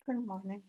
Good morning.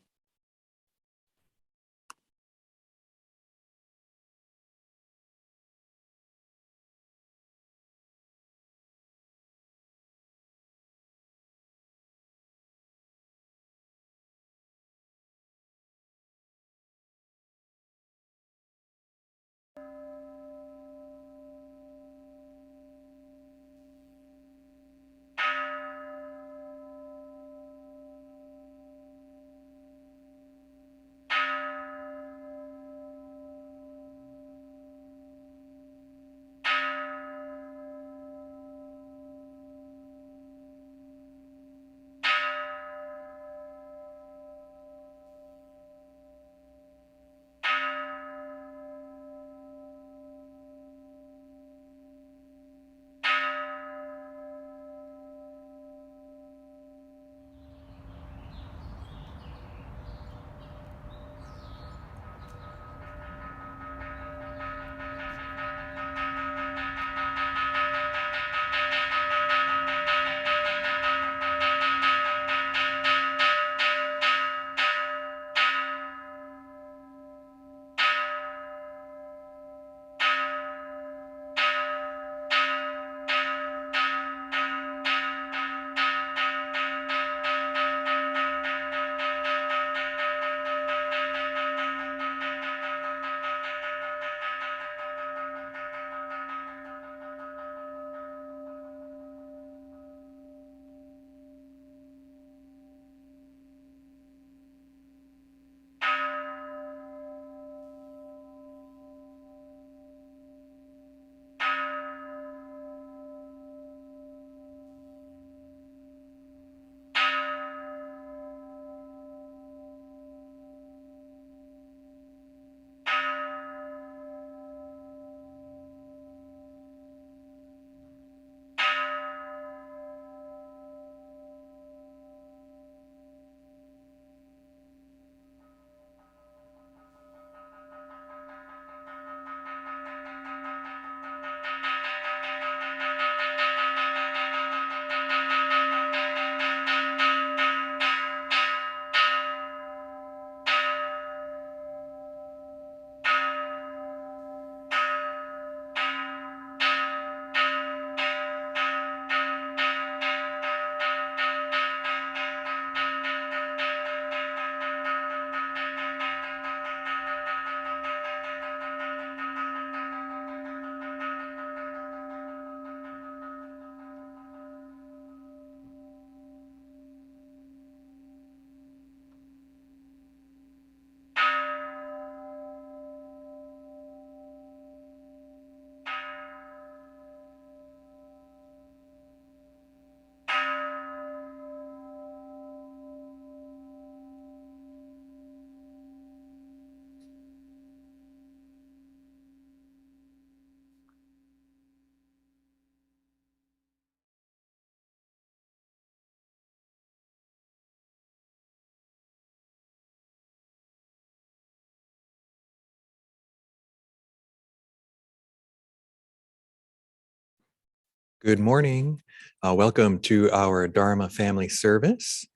Good morning. Welcome to our Dharma family service.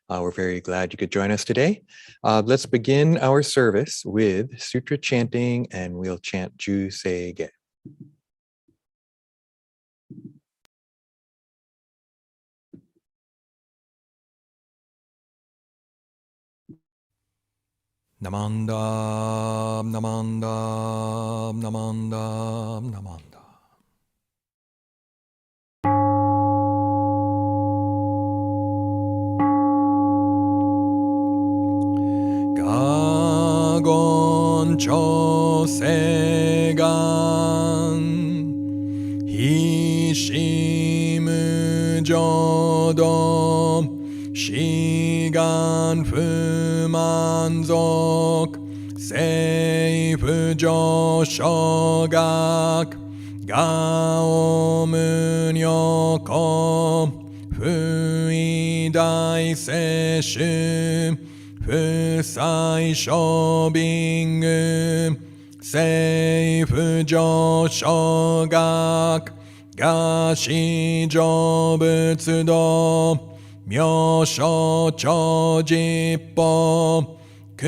We're very glad you could join us today. Let's begin our service with Sutra chanting, and we'll chant Juseige. Namandam, namandam, namandam, namandam. Kansho segan hishimu jodo shigan fumanzok seifu joshogak gao munyoko fuidai seshu Fusai shopping Seifu joshogak Gashi jobutsudo 妙所長実法苦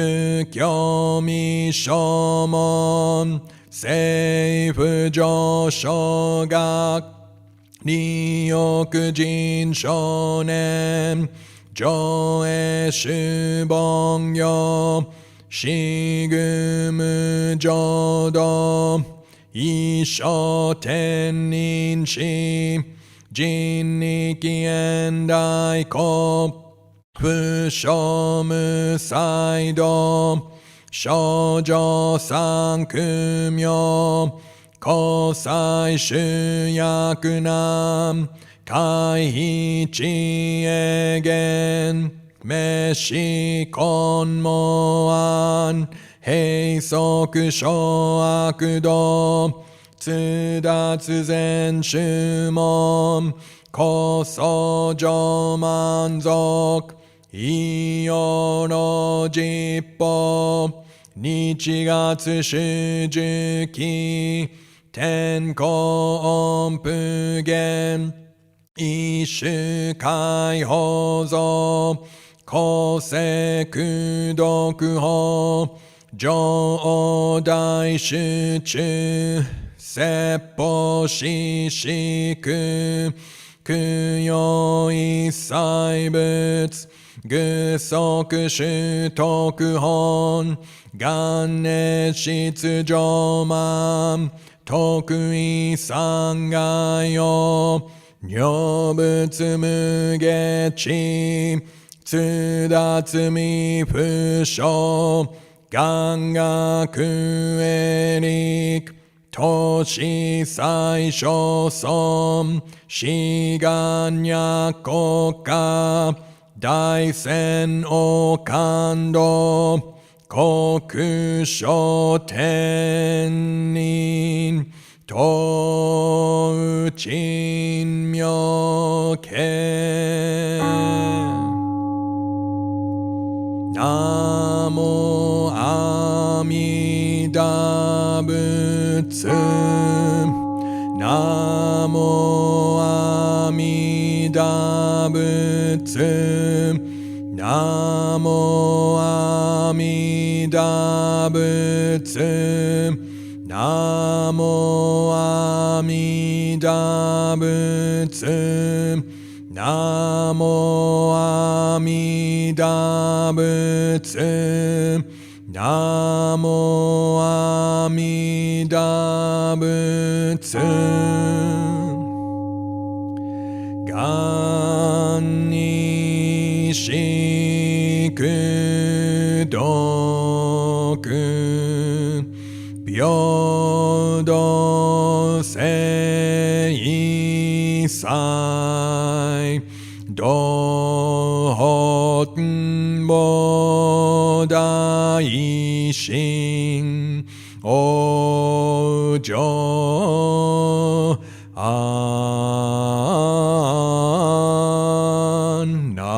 境未所門政府上昇学利欲人少年上映主凡行死愚無浄土一生天人師人力現代国不傷無才道少女三苦名交際主役難回避知恵言滅死根門案閉塞小悪道通達全宗門高僧上満足異様の実法日月主樹期天候音符言一種解放像公正功徳法上大集中説法四四苦供養一切仏具足主徳本元熱出上満徳意三害用如仏無下地通達未不詳願学エリク都市最小尊志願や国家大戦を感動国書天人東鎮妙見ナモ阿弥陀仏ナモ阿弥陀仏ナモ阿弥陀仏ナモ阿弥陀仏ナモ阿弥陀仏ナモ阿弥陀仏願にしく徳平等性祭道本菩提心往生安楽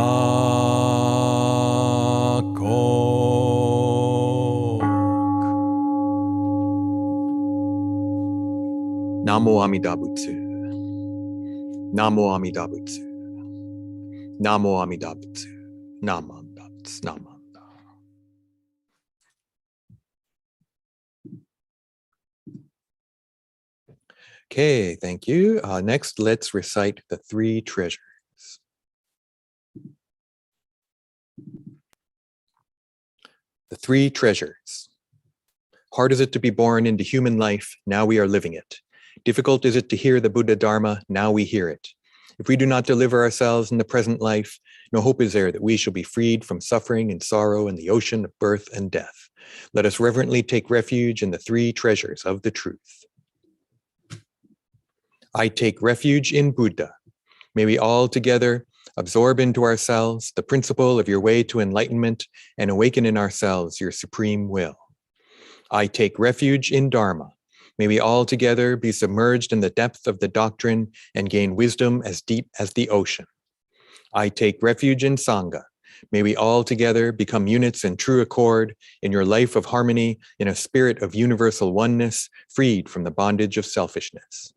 南無阿弥陀仏。南無阿弥陀仏。南無阿弥陀仏。南無阿弥陀仏。南無阿弥陀仏。Okay, thank you. Next, let's recite the three treasures. The three treasures. Hard is it to be born into human life, now we are living it. Difficult is it to hear the Buddha Dharma, now we hear it. If we do not deliver ourselves in the present life, no hope is there that we shall be freed from suffering and sorrow in the ocean of birth and death. Let us reverently take refuge in the three treasures of the truth. I take refuge in Buddha. May we all together absorb into ourselves the principle of your way to enlightenment and awaken in ourselves your supreme will. I take refuge in Dharma. May we all together be submerged in the depth of the doctrine and gain wisdom as deep as the ocean. I take refuge in Sangha. May we all together become units in true accord in your life of harmony in a spirit of universal oneness, freed from the bondage of selfishness.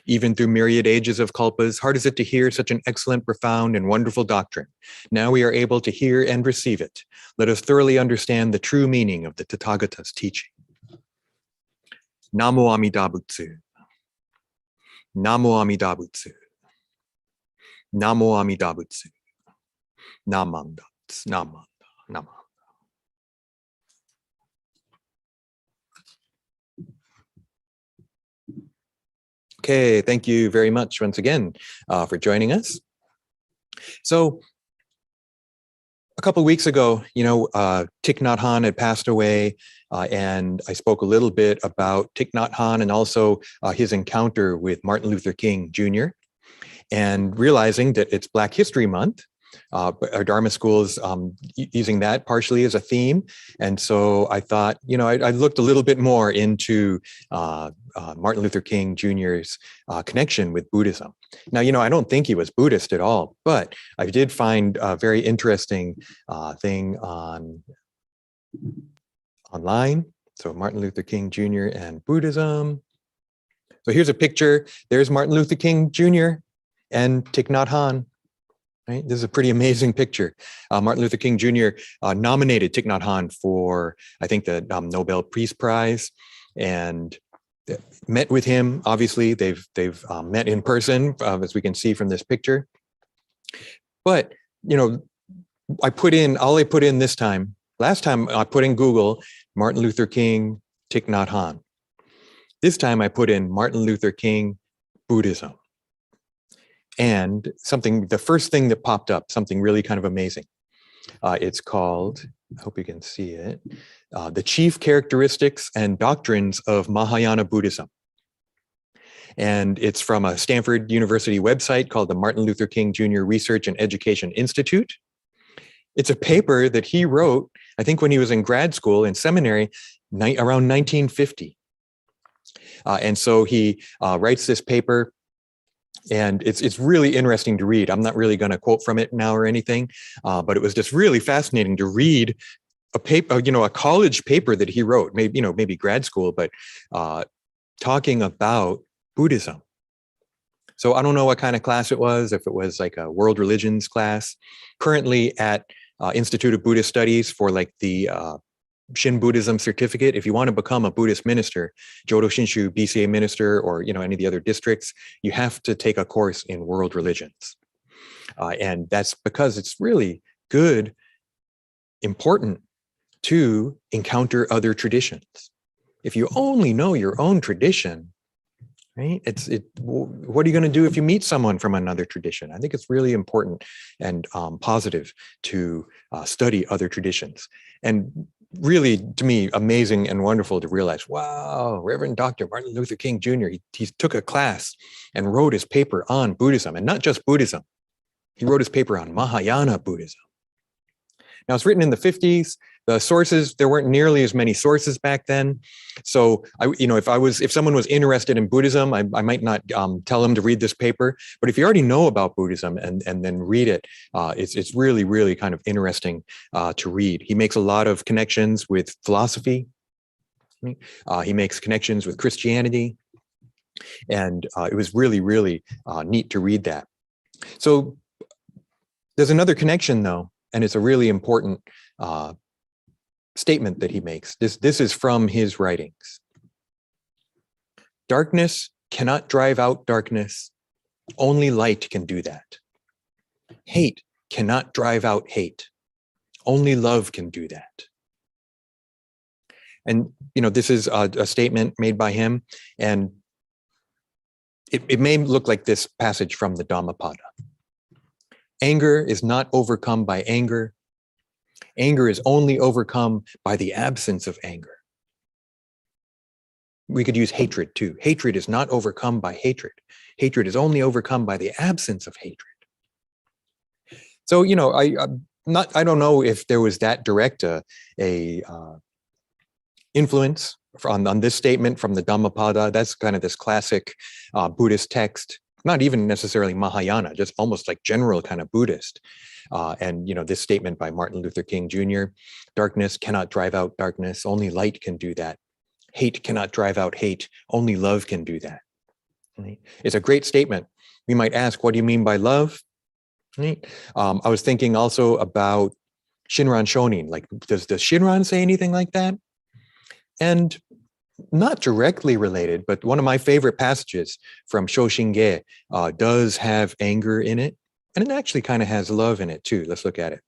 Even through myriad ages of kalpas, hard is it to hear such an excellent, profound, and wonderful doctrine. Now we are able to hear and receive it. Let us thoroughly understand the true meaning of the Tathagata's teaching. Namo Amida Butsu. Namo Amida Butsu. Namo Amida Butsu. Namanda. Namanda. Namanda. Okay, thank you very much once again for joining us. So a couple of weeks ago, Thich Nhat Hanh had passed away, and I spoke a little bit about Thich Nhat Hanh and also his encounter with Martin Luther King Jr. And realizing that it's Black History Month, our Dharma school is using that partially as a theme. And so I thought, I looked a little bit more into Martin Luther King Jr.'s connection with Buddhism. Now, I don't think he was Buddhist at all, but I did find a very interesting thing online. So Martin Luther King Jr. and Buddhism. So here's a picture. There's Martin Luther King Jr. and Thich Nhat Hanh. Right? This is a pretty amazing picture. Martin Luther King Jr. Nominated Thich Nhat Hanh for, I think, the Nobel Peace Prize, and met with him. Obviously, they've met in person, as we can see from this picture. But I put in this time. Last time I put in Google Martin Luther King Thich Nhat Hanh. This time I put in Martin Luther King Buddhism. And the first thing that popped up, something really kind of amazing. It's called, I hope you can see it, The Chief Characteristics and Doctrines of Mahayana Buddhism. And it's from a Stanford University website called the Martin Luther King Jr. Research and Education Institute. It's a paper that he wrote, I think when he was in grad school in seminary, around 1950. And so he writes this paper. And it's really interesting to read. I'm not really going to quote from it now or anything, but it was just really fascinating to read a paper, a college paper that he wrote, maybe grad school, but talking about Buddhism. So I don't know what kind of class it was, if it was like a world religions class. Currently at Institute of Buddhist Studies for like the Shin Buddhism certificate. If you want to become a Buddhist minister, Jodo Shinshu BCA minister, or any of the other districts, you have to take a course in world religions. And that's because it's really important to encounter other traditions. If you only know your own tradition, right? What are you going to do if you meet someone from another tradition? I think it's really important and positive to study other traditions. And really, to me, amazing and wonderful to realize, wow, Reverend Dr. Martin Luther King Jr., he took a class and wrote his paper on Buddhism, and not just Buddhism. He wrote his paper on Mahayana Buddhism. Now, it's written in the 50s. The sources, there weren't nearly as many sources back then. So, if someone was interested in Buddhism, I might not tell them to read this paper. But if you already know about Buddhism and then read it, it's really, really kind of interesting to read. He makes a lot of connections with philosophy. He makes connections with Christianity. And it was really, really neat to read that. So there's another connection, though, and it's a really important statement that he makes. This is from his writings. Darkness cannot drive out darkness. Only light can do that. Hate cannot drive out hate. Only love can do that. And, this is a statement made by him, and it may look like this passage from the Dhammapada. Anger is not overcome by anger. Anger is only overcome by the absence of anger. We could use hatred too. Hatred is not overcome by hatred. Hatred is only overcome by the absence of hatred. So, I don't know if there was that direct influence on this statement from the Dhammapada. That's kind of this classic Buddhist text, not even necessarily Mahayana, just almost like general kind of Buddhist. And this statement by Martin Luther King Jr., darkness cannot drive out darkness, only light can do that. Hate cannot drive out hate, only love can do that. Right? It's a great statement. We might ask, what do you mean by love? Right? I was thinking also about Shinran Shonin. Like, does Shinran say anything like that? And not directly related, but one of my favorite passages from Shoshinge does have anger in it. And it actually kind of has love in it too. Let's look at it.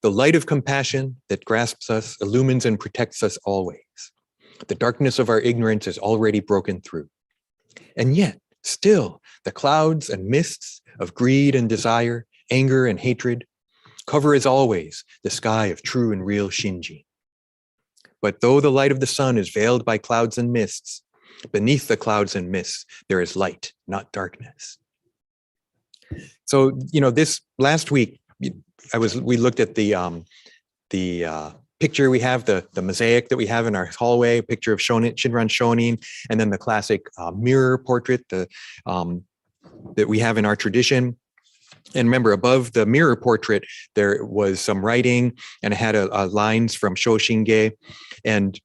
The light of compassion that grasps us, illumines and protects us always. The darkness of our ignorance is already broken through. And yet, still, the clouds and mists of greed and desire, anger and hatred, cover as always the sky of true and real Shinji. But though the light of the sun is veiled by clouds and mists, beneath the clouds and mists, there is light, not darkness. So, this last week, we looked at the picture we have, the mosaic that we have in our hallway, a picture of Shinran Shonin, and then the classic mirror portrait that we have in our tradition. And remember, above the mirror portrait, there was some writing, and it had lines from Shoshinge, and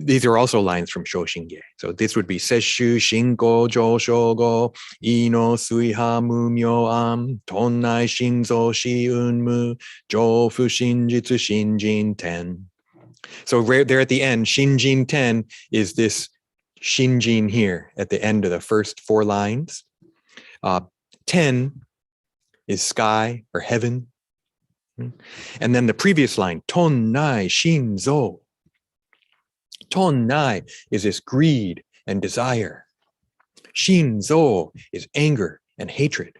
these are also lines from Shoshinge. So this would be Sesshu Shinko Joshogo Ino Suiha Mumyo Am Tonnai Shinzo Shi Unmu Jofu Shinjitsu Shinjin Ten. So right there at the end, Shinjin Ten is this Shinjin here at the end of the first 4 lines. 10 is sky or heaven. And then the previous line, Tonnai Shinzo. Tonnai is this greed and desire. Shinzo is anger and hatred.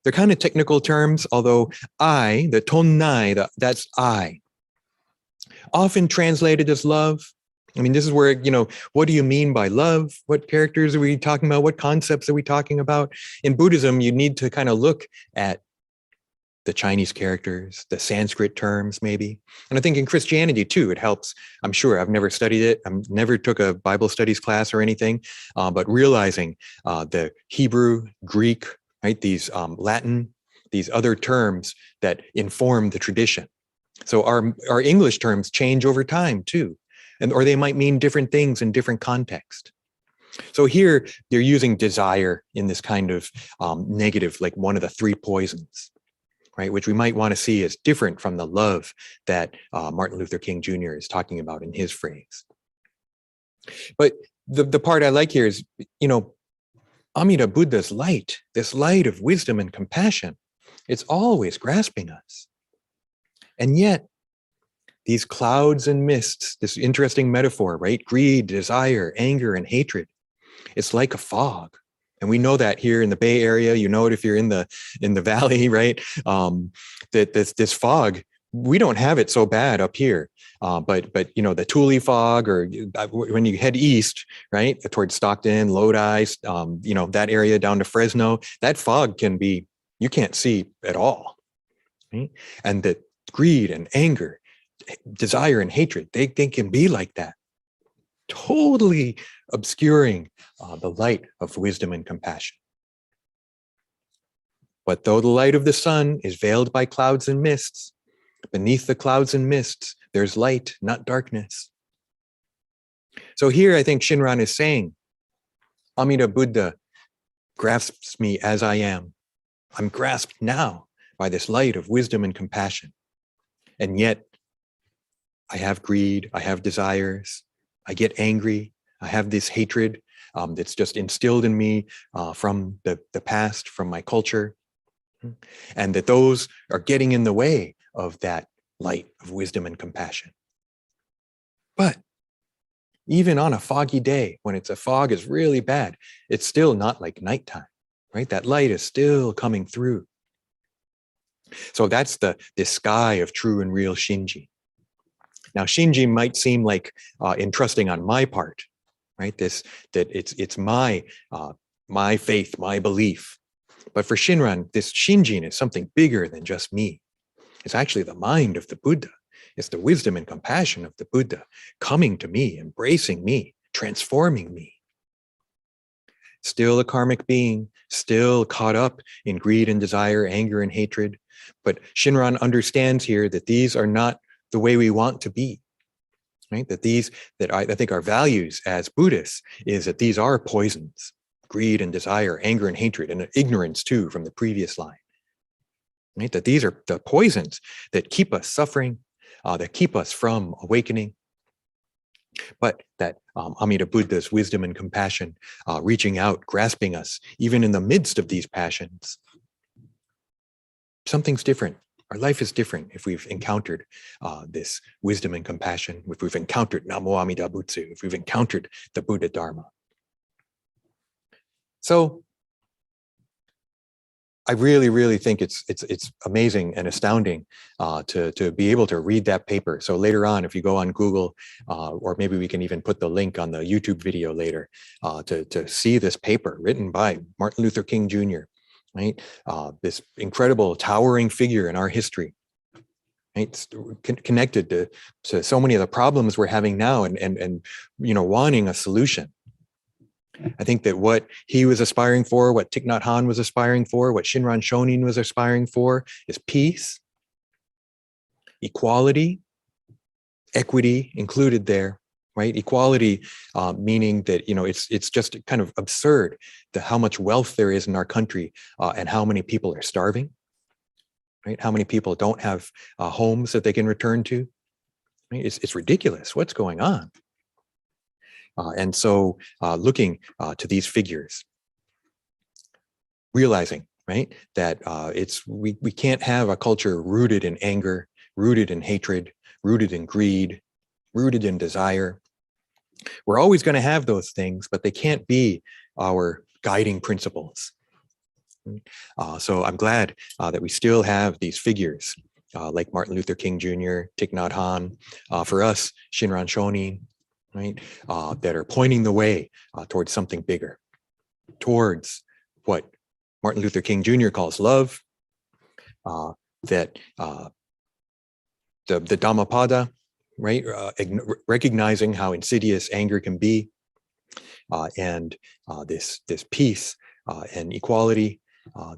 They're kind of technical terms, although the tonnai, that's I, often translated as love. I mean, this is where, what do you mean by love? What characters are we talking about? What concepts are we talking about? In Buddhism, you need to kind of look at the Chinese characters, the Sanskrit terms, maybe. And I think in Christianity too, it helps. I'm sure I've never studied it. I never took a Bible studies class or anything, but realizing the Hebrew, Greek, right? These Latin, these other terms that inform the tradition. So our English terms change over time too, or they might mean different things in different contexts. So here they're using desire in this kind of negative, like one of the 3 poisons, right? Which we might want to see as different from the love that Martin Luther King Jr. is talking about in his phrase. But the part I like here is, Amida Buddha's light, this light of wisdom and compassion, it's always grasping us. And yet, these clouds and mists, this interesting metaphor, right? Greed, desire, anger, and hatred. It's like a fog. And we know that here in the Bay Area, you know it if you're in the valley, right? That this fog, we don't have it so bad up here. But the Thule fog, or when you head east, right, towards Stockton, Lodi, that area down to Fresno, that fog can be, you can't see at all, right? And that greed and anger, desire and hatred, they can be like that, totally obscuring the light of wisdom and compassion. But though the light of the sun is veiled by clouds and mists, beneath the clouds and mists, there's light, not darkness. So here I think Shinran is saying, Amida Buddha grasps me as I am. I'm grasped now by this light of wisdom and compassion. And yet I have greed, I have desires, I get angry, I have this hatred that's just instilled in me from the past, from my culture, and that those are getting in the way of that light of wisdom and compassion. But even on a foggy day, when the fog is really bad, it's still not like nighttime, right? That light is still coming through. So that's this sky of true and real Shinji. Now, Shinji might seem like entrusting on my part, right? That it's my faith, my belief. But for Shinran, this Shinjin is something bigger than just me. It's actually the mind of the Buddha. It's the wisdom and compassion of the Buddha coming to me, embracing me, transforming me. Still a karmic being, still caught up in greed and desire, anger and hatred. But Shinran understands here that these are not the way we want to be. right? That I think our values as Buddhists is that these are poisons: greed and desire, anger and hatred, and ignorance too, from the previous line. Right? That these are the poisons that keep us suffering, that keep us from awakening. But that Amida Buddha's wisdom and compassion, reaching out, grasping us, even in the midst of these passions, something's different. Our life is different if we've encountered this wisdom and compassion, if we've encountered Namo Amida Butsu, if we've encountered the Buddha Dharma. So I really, really think it's amazing and astounding to be able to read that paper. So later on, if you go on Google, or maybe we can even put the link on the YouTube video later, to see this paper written by Martin Luther King Jr., right? This incredible, towering figure in our history, right? It's connected to so many of the problems we're having now, and wanting a solution. I think that what he was aspiring for, what Thich Nhat Hanh was aspiring for, what Shinran Shonin was aspiring for is peace, equality, equity included there, right? Equality, meaning that, it's just kind of absurd how much wealth there is in our country, and how many people are starving, right? How many people don't have homes that they can return to. Right? It's ridiculous. What's going on? And so looking to these figures, realizing, right, that we can't have a culture rooted in anger, rooted in hatred, rooted in greed, rooted in desire. We're always going to have those things, but they can't be our guiding principles. So I'm glad that we still have these figures like Martin Luther King Jr., Thich Nhat Hanh, for us, Shinran Shonin, right, that are pointing the way towards something bigger, towards what Martin Luther King Jr. calls love, that the Dhammapada, right, recognizing how insidious anger can be, and this peace and equality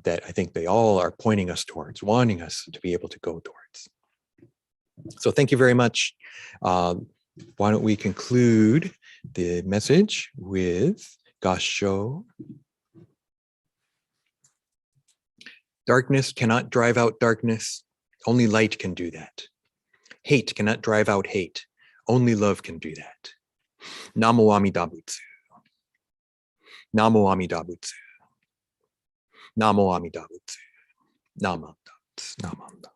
that I think they all are pointing us towards, wanting us to be able to go towards. So thank you very much. Why don't we conclude the message with Kansho. Darkness cannot drive out darkness. Only light can do that. Hate cannot drive out hate. Only love can do that. Namo Amida Butsu. Namo Amida Butsu. Namo Amida Butsu. Namo Amida Butsu. Namo Amida.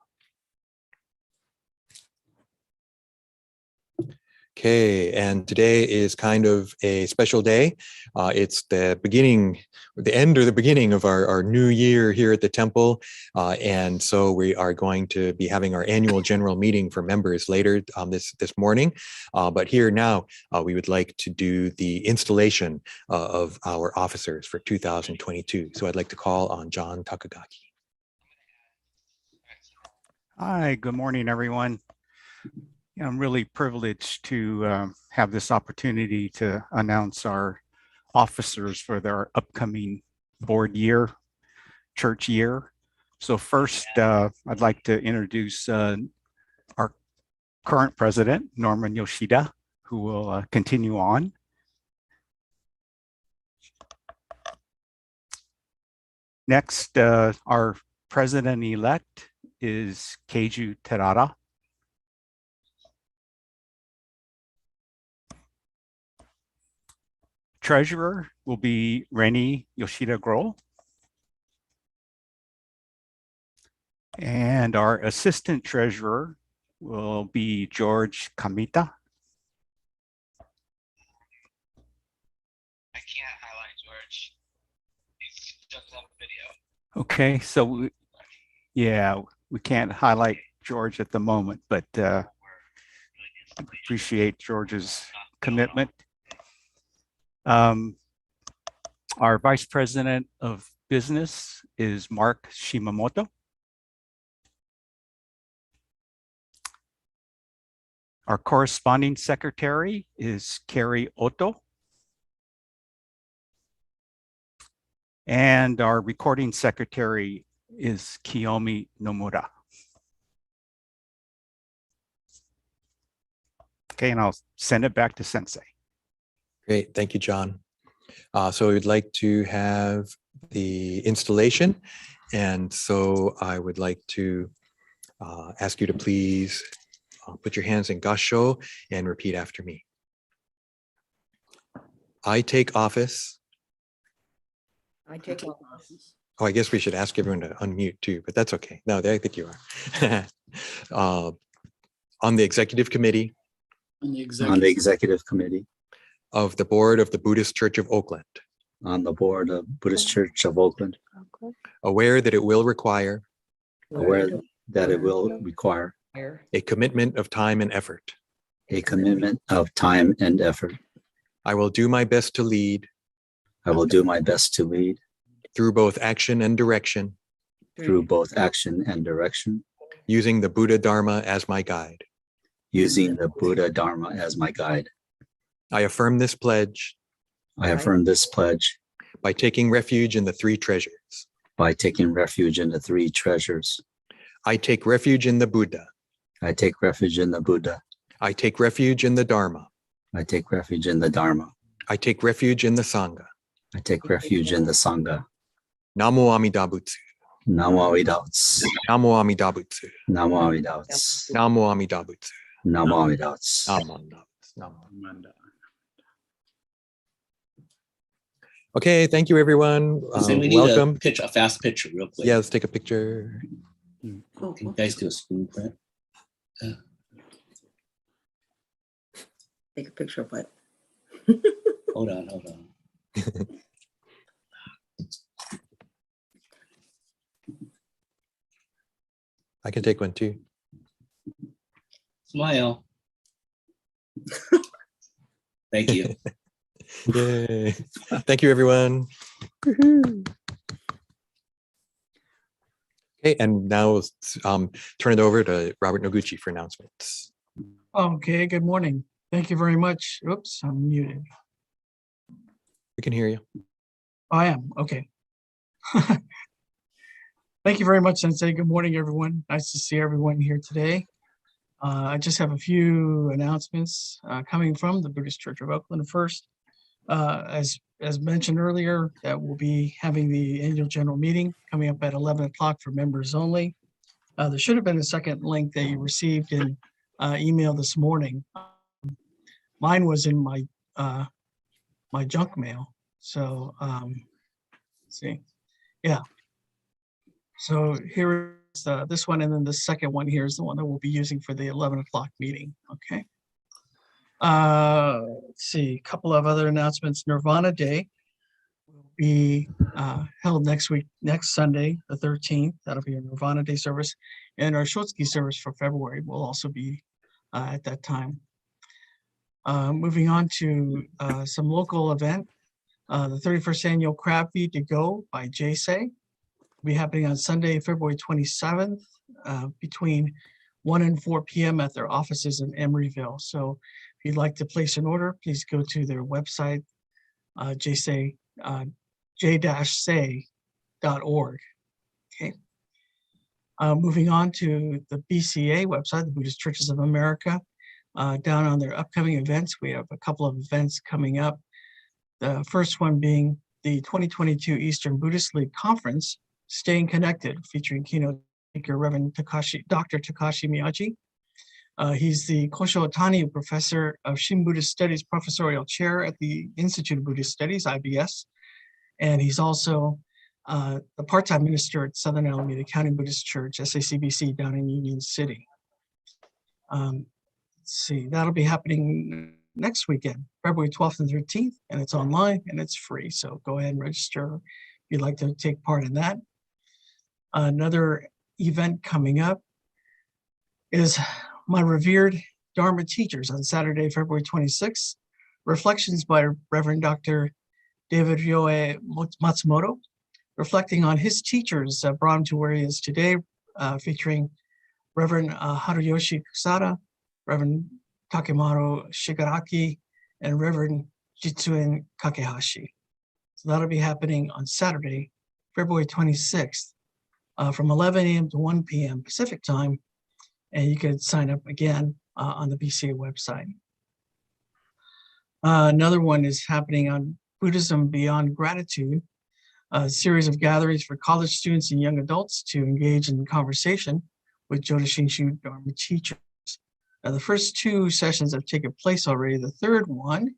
Okay, and today is kind of a special day. It's the beginning, the end or the beginning of our new year here at the temple. And so we are going to be having our annual general meeting for members later this morning. But here now, we would like to do the installation of our officers for 2022. So I'd like to call on John Takagaki. Hi, good morning, everyone. I'm really privileged to have this opportunity to announce our officers for their upcoming board year, church year. So first, I'd like to introduce our current president, Norman Yoshida, who will continue on. Next, our president-elect is Keiju Terada. Treasurer will be Rennie Yoshida Grohl. And our assistant treasurer will be George Kamita. I can't highlight George. He's just on video. Okay, so yeah, we can't highlight George at the moment, but appreciate George's commitment. Our vice president of business is Mark Shimamoto. Our corresponding secretary is Carrie Otto. And our recording secretary is Kiyomi Nomura. Okay, and I'll send it back to Sensei. Great, thank you, John. So we'd like to have the installation. And so I would like to ask you to please put your hands in Kansho and repeat after me. I take office. I take office Oh, I guess we should ask everyone to unmute too, but that's okay. No, I think you are. On the executive committee on the on the executive executive committee of the board of the Buddhist Church of Oakland, on the board of Buddhist Church of Oakland, aware that it will require aware that it will require a commitment of time and effort. a commitment of time and effort. I will do my best to lead I will do my best to lead through both action and direction, through both action and direction, using the Buddha Dharma as my guide. using the Buddha Dharma as my guide. I affirm this pledge I affirm this pledge by taking refuge in the three treasures. by taking refuge in the three treasures. I take refuge in the Buddha. I take refuge in the Buddha. I take refuge in the Dharma. I take refuge in the Dharma. I take refuge in the Sangha. I take refuge in the Sangha. Namo Amida Butsu. Namo Amida Butsu. Namo Amida Butsu. Namo Amida Butsu. Namo Amida Butsu. Namo Amida Butsu. Namo Amida Butsu. Namo. Amanda. Okay, thank you, everyone. So we need Welcome. a fast picture real quick. Yeah, let's take a picture. Can you guys do a screen print? Take a picture of what? Hold on. I can take one too. Smile. Thank you. Yay. Thank you, everyone. Okay, and now let's turn it over to Robert Noguchi for announcements. Okay, good morning. Thank you very much. Oops, I'm muted. We can hear you. I am, okay. Thank you very much, Sensei. Good morning, everyone. Nice to see everyone here today. I just have a few announcements coming from the Buddhist Church of Oakland. First, as mentioned earlier, that we'll be having the annual general meeting coming up at 11 o'clock for members only. There should have been a second link that you received in email this morning. Mine was in my my junk mail. So let's see. Yeah. So here is this one, and then the second one here is the one that we'll be using for the 11 o'clock meeting. Okay. Let's see, a couple of other announcements. Nirvana Day will be held next week, next Sunday, the 13th. That'll be a Nirvana Day service. And our Shotsuki service for February will also be at that time. Moving on to some local event. The 31st annual Crab Feed to Go by Juseige will be happening on Sunday, February 27th, between 1 and 4 p.m. at their offices in Emeryville. So if you'd like to place an order, please go to their website, j-say.org. Okay. Moving on to the BCA website, the Buddhist Churches of America. Down on their upcoming events, we have a couple of events coming up. The first one being the 2022 Eastern Buddhist League Conference, Staying Connected, featuring keynote speaker Reverend Dr. Takashi Miyaji. He's the Kosho Otani Professor of Shin Buddhist Studies Professorial Chair at the Institute of Buddhist Studies, IBS. And he's also the part-time minister at Southern Alameda County Buddhist Church, SACBC, down in Union City. Let's see, that'll be happening next weekend, February 12th and 13th, and it's online and it's free. So go ahead and register if you'd like to take part in that. Another event coming up is my revered Dharma teachers on Saturday, February 26th. Reflections by Reverend Dr. David Ryoe Matsumoto, reflecting on his teachers brought to where he is today, featuring Reverend Haruyoshi Kusada, Reverend Takemaru Shigaraki, and Reverend Jitsuen Kakehashi. So that'll be happening on Saturday, February 26th, from 11 a.m. to 1 p.m. Pacific time. And you can sign up again on the BCA website. Another one is happening on Buddhism Beyond Gratitude, a series of gatherings for college students and young adults to engage in conversation with Juseige Dharma teachers. Now, the first two sessions have taken place already. The third one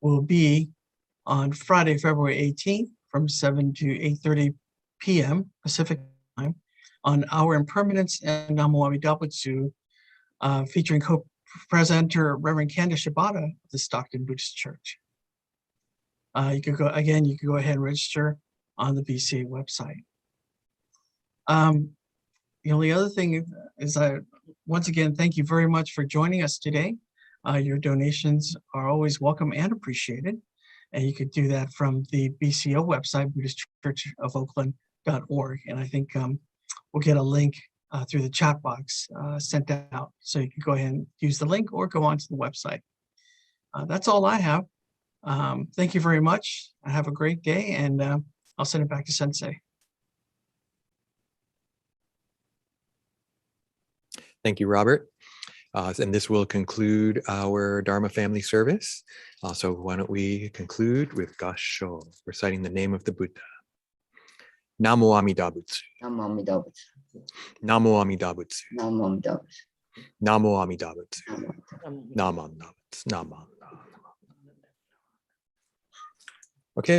will be on Friday, February 18th from 7 to 8:30 p.m. Pacific time on Our Impermanence and Namo Amida Butsu, featuring co-presenter Reverend Candace Shibata of the Stockton Buddhist Church. You could go ahead and register on the BCA website. The only other thing is once again, thank you very much for joining us today. Your donations are always welcome and appreciated. And you could do that from the BCO website, BuddhistChurchofOakland.org. And I think we'll get a link through the chat box sent out. So you can go ahead and use the link or go onto the website. That's all I have. Thank you very much. Have a great day, and I'll send it back to Sensei. Thank you, Robert. And this will conclude our Dharma family service. So why don't we conclude with Kansho, reciting the name of the Buddha. Namo Amida Butsu. Namo Amida Butsu. Namo Amida Butsu. Namo Amida Butsu. Namo Amida Butsu. Namo Namo Amida Butsu. Namo. Okay.